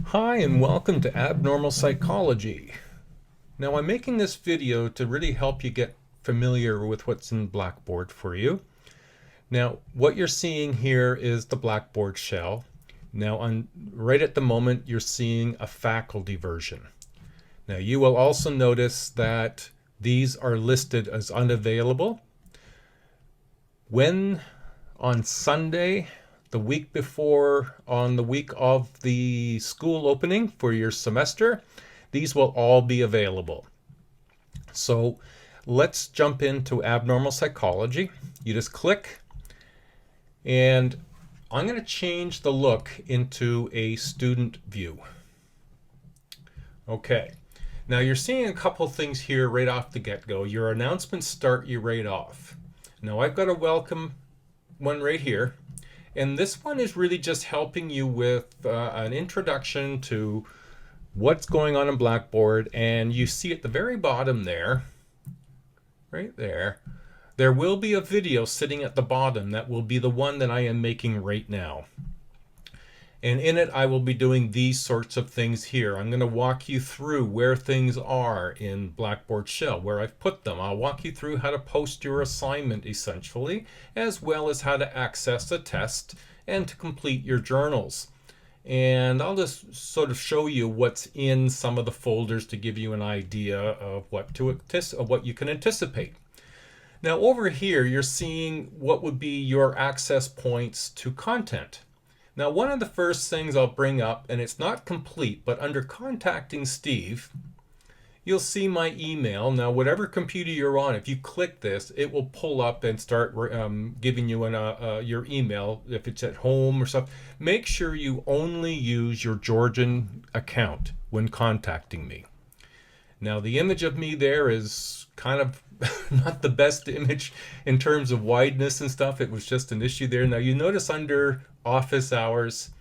Hi and welcome to Abnormal Psychology. Now I'm making this video to really help you get familiar with what's in Blackboard for you. Now what you're seeing here is the Blackboard shell. Now right at the moment you're seeing a faculty version. Now you will also notice that these are listed as unavailable. When on Sunday, the week before, on the week of the school opening for your semester, these will all be available. So let's jump into abnormal psychology. You just click, and I'm going to change the look into a student view. Okay. Now you're seeing a couple things here right off the get-go. Your announcements start you right off. Now I've got a welcome one right here. And this one is really just helping you with an introduction to what's going on in Blackboard. And you see at the very bottom there, right there, there will be a video sitting at the bottom that will be the one that I am making right now. And in it, I will be doing these sorts of things here. I'm going to walk you through where things are in Blackboard Shell, where I've put them. I'll walk you through how to post your assignment, essentially, as well as how to access a test and to complete your journals. And I'll just sort of show you what's in some of the folders to give you an idea of what you can anticipate. Now over here, you're seeing what would be your access points to content. Now, one of the first things I'll bring up, and it's not complete, but under contacting Steve, you'll see my email. Now, whatever computer you're on, if you click this, it will pull up and start giving you your email if it's at home or stuff. Make sure you only use your Georgian account when contacting me. Now, the image of me there is kind of not the best image in terms of wideness and stuff. It was just an issue there. Now, you notice under office hours,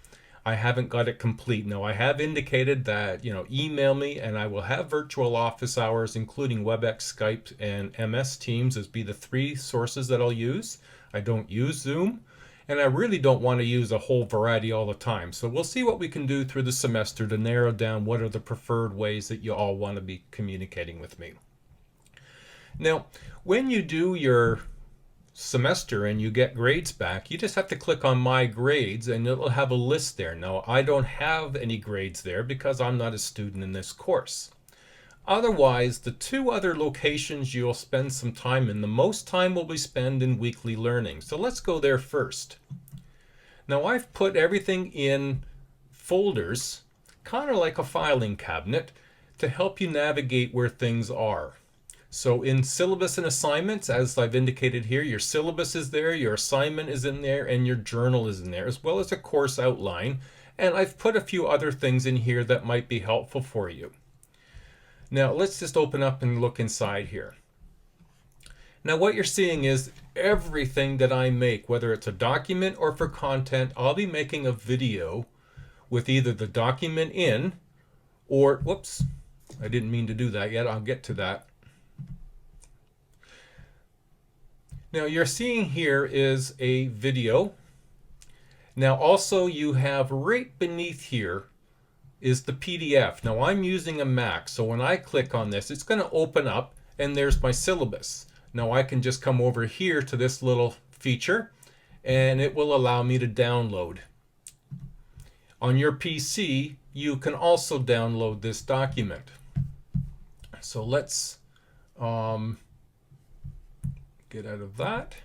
I haven't got it complete. Now, I have indicated that, email me and I will have virtual office hours, including WebEx, Skype, and MS Teams as be the three sources that I'll use. I don't use Zoom, and I really don't want to use a whole variety all the time. So we'll see what we can do through the semester to narrow down what are the preferred ways that you all want to be communicating with me. Now, when you do your semester and you get grades back, you just have to click on My Grades and it'll have a list there. Now, I don't have any grades there because I'm not a student in this course. Otherwise, the two other locations you'll spend some time in, the most time will be spent in weekly learning. So let's go there first. Now, I've put everything in folders, kind of like a filing cabinet, to help you navigate where things are. So in syllabus and assignments, as I've indicated here, your syllabus is there, your assignment is in there, and your journal is in there, as well as a course outline. And I've put a few other things in here that might be helpful for you. Now, let's just open up and look inside here. Now, what you're seeing is everything that I make, whether it's a document or for content, I'll be making a video with either the document in or, whoops, I didn't mean to do that yet. I'll get to that. Now you're seeing here is a video. Now also you have right beneath here is the PDF. Now I'm using a Mac, so when I click on this, it's going to open up and there's my syllabus. Now I can just come over here to this little feature and it will allow me to download. On your PC, you can also download this document. So let's get out of that.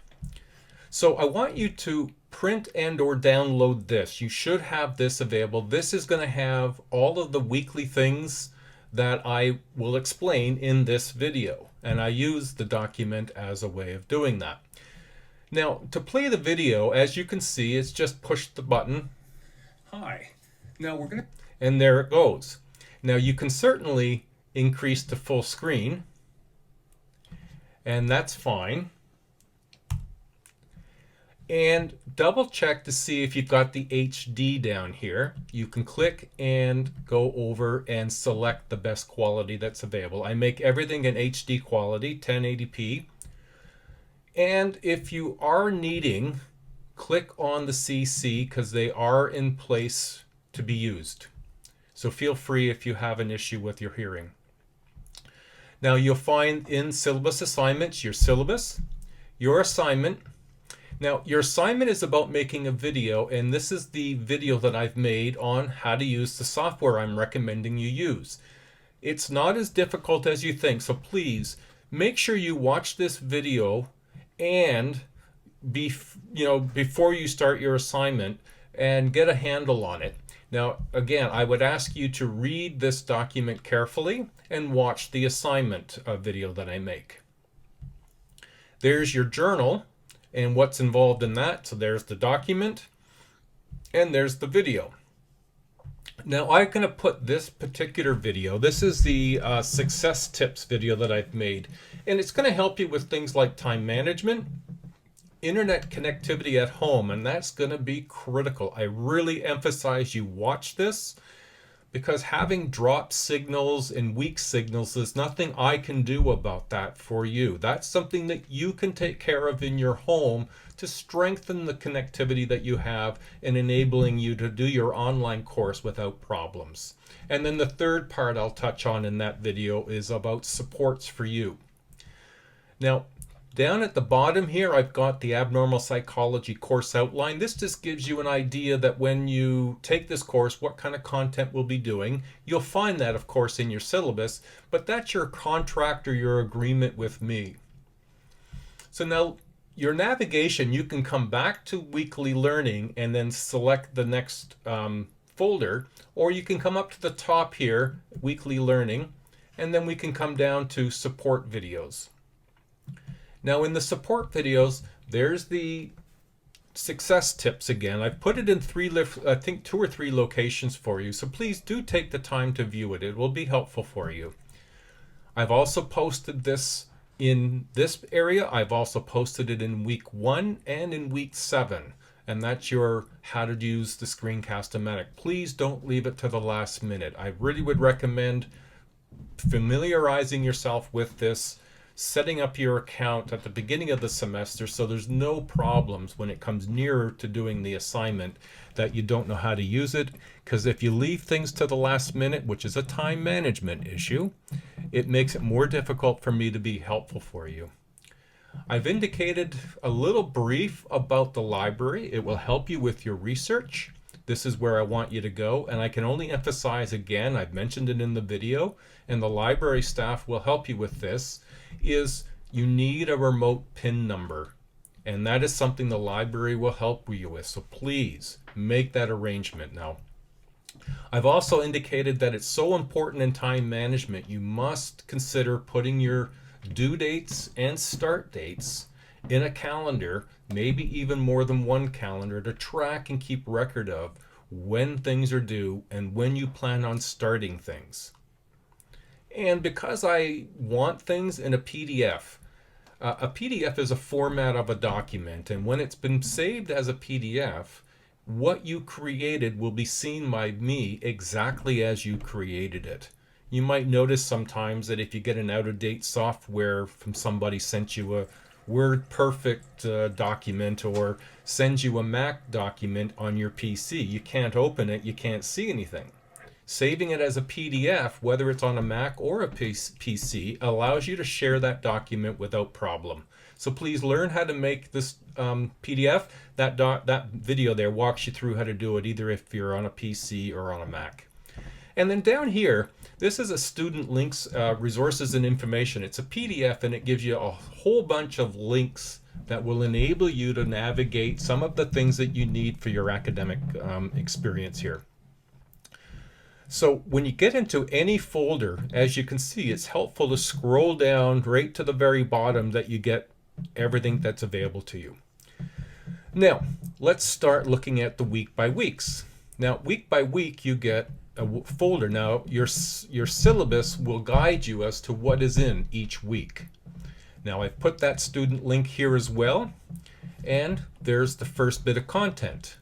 So I want you to print and or download this. You should have this available. This is going to have all of the weekly things that I will explain in this video. And I use the document as a way of doing that. Now, to play the video, as you can see, it's just push the button. Hi. Now we're going to... And there it goes. Now you can certainly increase to full screen. And that's fine. And double check to see if you've got the HD down here. You can click and go over and select the best quality that's available. I make everything in HD quality, 1080p. And if you are needing, click on the CC because they are in place to be used. So feel free if you have an issue with your hearing. Now you'll find in syllabus assignments your syllabus, your assignment. Now your assignment is about making a video, and this is the video that I've made on how to use the software I'm recommending you use. It's not as difficult as you think, so please make sure you watch this video and before you start your assignment and get a handle on it. Now, again, I would ask you to read this document carefully and watch the assignment video that I make. There's your journal and what's involved in that. So there's the document and there's the video. Now I'm going to put this particular video, this is the success tips video that I've made, and it's going to help you with things like time management, internet connectivity at home, and that's going to be critical. I really emphasize you watch this, because having drop signals and weak signals, there's nothing I can do about that for you. That's something that you can take care of in your home to strengthen the connectivity that you have and enabling you to do your online course without problems. And then the third part I'll touch on in that video is about supports for you. Now, down at the bottom here, I've got the Abnormal Psychology course outline. This just gives you an idea that when you take this course, what kind of content we'll be doing. You'll find that, of course, in your syllabus, but that's your contract or your agreement with me. So now, your navigation, you can come back to weekly learning and then select the next folder, or you can come up to the top here, weekly learning, and then we can come down to support videos. Now in the support videos, there's the success tips again. I've put it in I think 2 or 3 locations for you, so please do take the time to view it. It will be helpful for you. I've also posted this in this area. I've also posted it in week 1 and in week 7, and that's your how to use the Screencast-O-Matic. Please don't leave it to the last minute. I really would recommend familiarizing yourself with this, setting up your account at the beginning of the semester so there's no problems when it comes nearer to doing the assignment that you don't know how to use it, because if you leave things to the last minute, which is a time management issue, it makes it more difficult for me to be helpful for you. I've indicated a little brief about the library. It will help you with your research. This is where I want you to go, and I can only emphasize again, I've mentioned it in the video, and the library staff will help you with this, is you need a remote PIN number, and that is something the library will help you with, so please make that arrangement. Now, I've also indicated that it's so important in time management, you must consider putting your due dates and start dates in a calendar, maybe even more than one calendar, to track and keep record of when things are due and when you plan on starting things. And because I want things in a PDF is a format of a document, and when it's been saved as a PDF, what you created will be seen by me exactly as you created it. You might notice sometimes that if you get an out-of-date software from somebody sent you a WordPerfect document or sends you a Mac document on your PC, you can't open it, you can't see anything. Saving it as a PDF, whether it's on a Mac or a PC, allows you to share that document without problem. So please learn how to make this PDF. That video there walks you through how to do it, either if you're on a PC or on a Mac. And then down here, this is a student links, resources and information. It's a PDF, and it gives you a whole bunch of links that will enable you to navigate some of the things that you need for your academic experience here. So when you get into any folder, as you can see, it's helpful to scroll down right to the very bottom that you get everything that's available to you. Now, let's start looking at the week by weeks. Now, week by week, you get a folder. Now, your syllabus will guide you as to what is in each week. Now, I've put that student link here as well, and there's the first bit of content.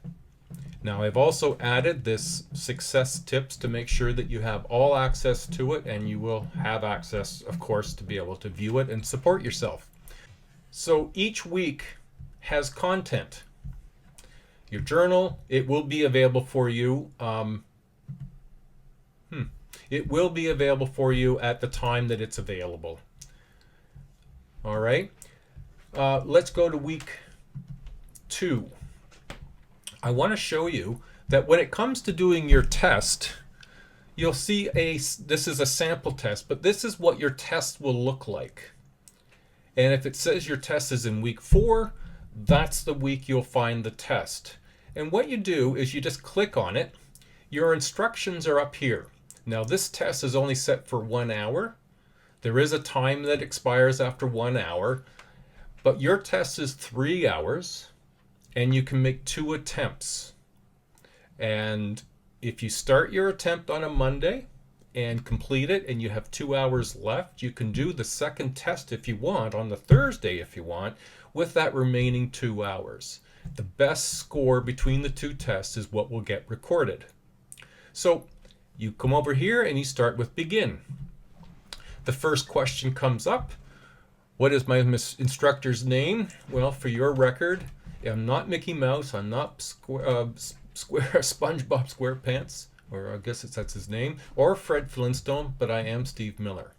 Now, I've also added this success tips to make sure that you have all access to it, and you will have access, of course, to be able to view it and support yourself. So each week has content. Your journal, it will be available for you It will be available for you at the time that it's available. All right, let's go to week 2. I want to show you that when it comes to doing your test, you'll see this is a sample test, but this is what your test will look like. And if it says your test is in week 4, that's the week you'll find the test. And what you do is you just click on it. Your instructions are up here. Now this test is only set for 1 hour. There is a time that expires after 1 hour, but your test is 3 hours and you can make 2 attempts. And if you start your attempt on a Monday and complete it and you have 2 hours left, you can do the second test if you want on the Thursday if you want with that remaining 2 hours. The best score between the 2 tests is what will get recorded. So you come over here and you start with begin. The first question comes up. What is my instructor's name? Well, for your record, I'm not Mickey Mouse. I'm not SpongeBob SquarePants, or I guess that's his name, or Fred Flintstone, but I am Steve Miller.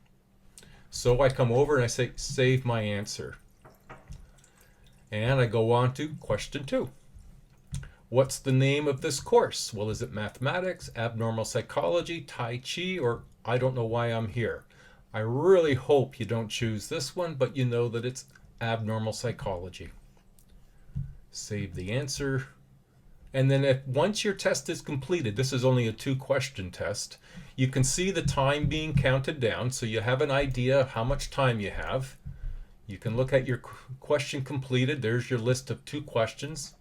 So I come over and I say, save my answer. And I go on to question 2. What's the name of this course? Well, is it mathematics, abnormal psychology, Tai Chi, or I don't know why I'm here? I really hope you don't choose this one, but you know that it's abnormal psychology. Save the answer. And then once your test is completed, this is only a 2-question test, you can see the time being counted down, so you have an idea how much time you have. You can look at your question completed. There's your list of 2 questions.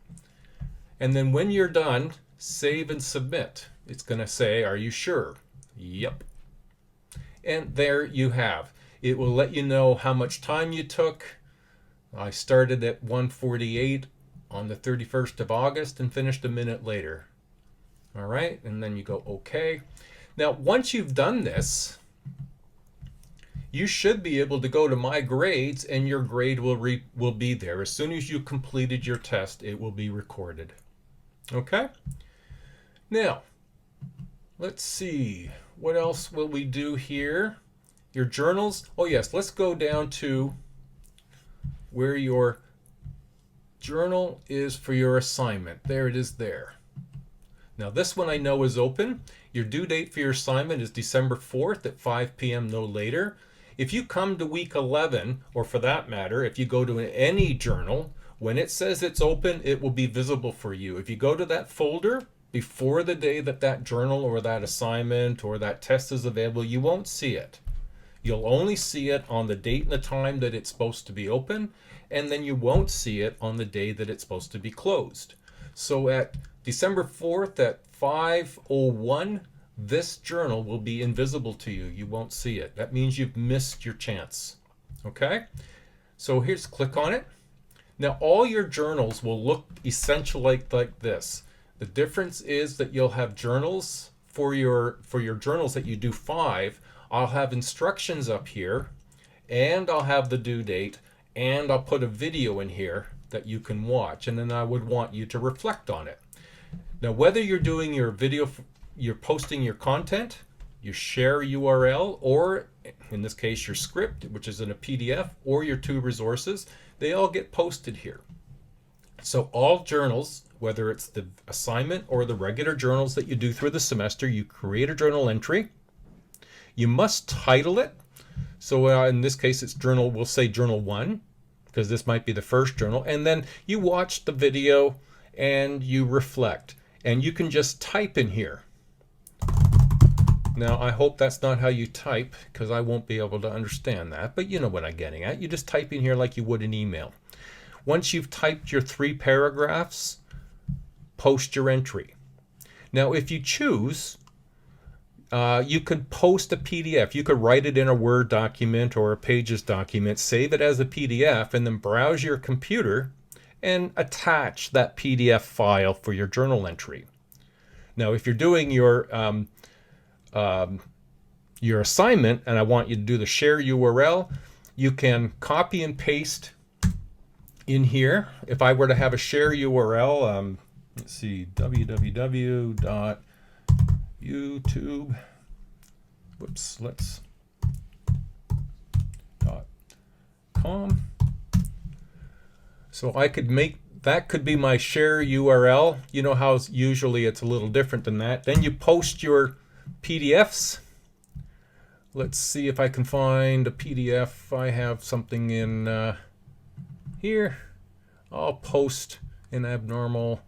And then when you're done, save and submit. It's going to say, are you sure? Yep. And there you have. It will let you know how much time you took. I started at 1:48 on the 31st of August and finished a minute later. All right, and then you go okay. Now, once you've done this, you should be able to go to My Grades and your grade will be there. As soon as you completed your test, it will be recorded. Okay? Now, let's see. What else will we do here? Your journals. Oh yes, let's go down to where your journal is for your assignment. There it is there. Now this one I know is open. Your due date for your assignment is December 4th at 5 p.m. no later. If you come to week 11, or for that matter, if you go to any journal, when it says it's open, it will be visible for you. If you go to that folder before the day that that journal or that assignment or that test is available, you won't see it. You'll only see it on the date and the time that it's supposed to be open, and then you won't see it on the day that it's supposed to be closed. So at December 4th at 5:01, this journal will be invisible to you. You won't see it. That means you've missed your chance. Okay? So here's, click on it. Now all your journals will look essentially like this. The difference is that you'll have journals for your journals that you do 5. I'll have instructions up here, and I'll have the due date, and I'll put a video in here that you can watch, and then I would want you to reflect on it. Now whether you're doing your video, you're posting your content, your share URL, or in this case your script, which is in a PDF, or your 2 resources, they all get posted here. So all journals, whether it's the assignment or the regular journals that you do through the semester, you create a journal entry. You must title it. So in this case, it's journal, we'll say journal 1, because this might be the first journal. And then you watch the video and you reflect. And you can just type in here. Now, I hope that's not how you type, because I won't be able to understand that. But you know what I'm getting at. You just type in here like you would an email. Once you've typed your 3 paragraphs, post your entry. Now, if you choose, you could post a PDF. You could write it in a Word document or a Pages document, save it as a PDF, and then browse your computer and attach that PDF file for your journal entry. Now, if you're doing your assignment and I want you to do the share URL, you can copy and paste in here. If I were to have a share URL, let's see, www.youtube.com whoops, let's .com. So I could make, that could be my share URL. You know how usually it's a little different than that. Then you post your PDFs. Let's see if I can find a PDF. I have something in here. I'll post in Abnormal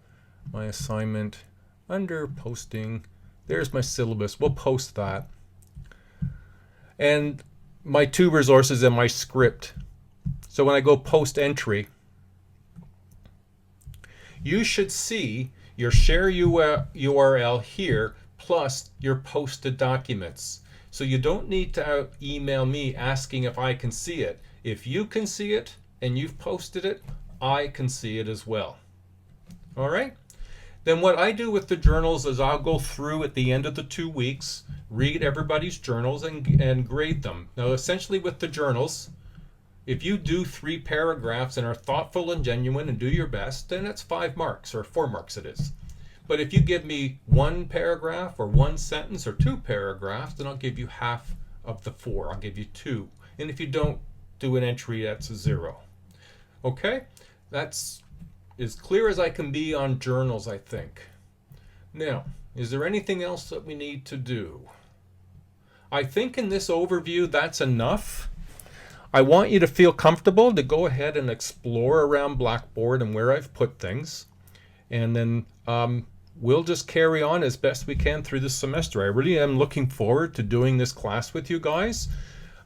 my assignment under posting. There's my syllabus. We'll post that. And my 2 resources and my script. So when I go post entry, you should see your share URL here plus your posted documents. So you don't need to email me asking if I can see it. If you can see it and you've posted it, I can see it as well. All right? Then what I do with the journals is I'll go through at the end of the 2 weeks, read everybody's journals and grade them. Now essentially with the journals, if you do 3 paragraphs and are thoughtful and genuine and do your best, then it's 5 marks, or 4 marks it is. But if you give me 1 paragraph or 1 sentence or 2 paragraphs, then I'll give you half of the 4. I'll give you 2. And if you don't do an entry, that's a 0. Okay? That's as clear as I can be on journals, I think. Now, is there anything else that we need to do? I think in this overview, that's enough. I want you to feel comfortable to go ahead and explore around Blackboard and where I've put things. And then we'll just carry on as best we can through this semester. I really am looking forward to doing this class with you guys.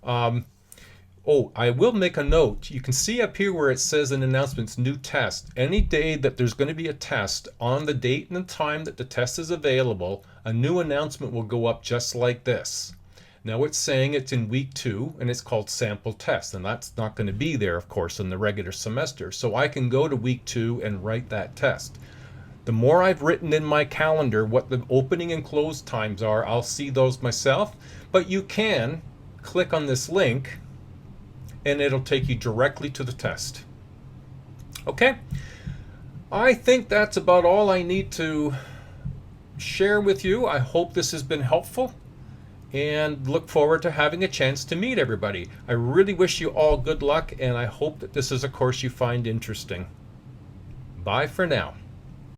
Oh, I will make a note. You can see up here where it says in announcements, new test. Any day that there's going to be a test, on the date and the time that the test is available, a new announcement will go up just like this. Now it's saying it's in week 2 and it's called sample test, and that's not going to be there, of course, in the regular semester. So I can go to week 2 and write that test. The more I've written in my calendar what the opening and close times are, I'll see those myself. But you can click on this link and it'll take you directly to the test. Okay? I think that's about all I need to share with you. I hope this has been helpful, and look forward to having a chance to meet everybody. I really wish you all good luck, and I hope that this is a course you find interesting. Bye for now.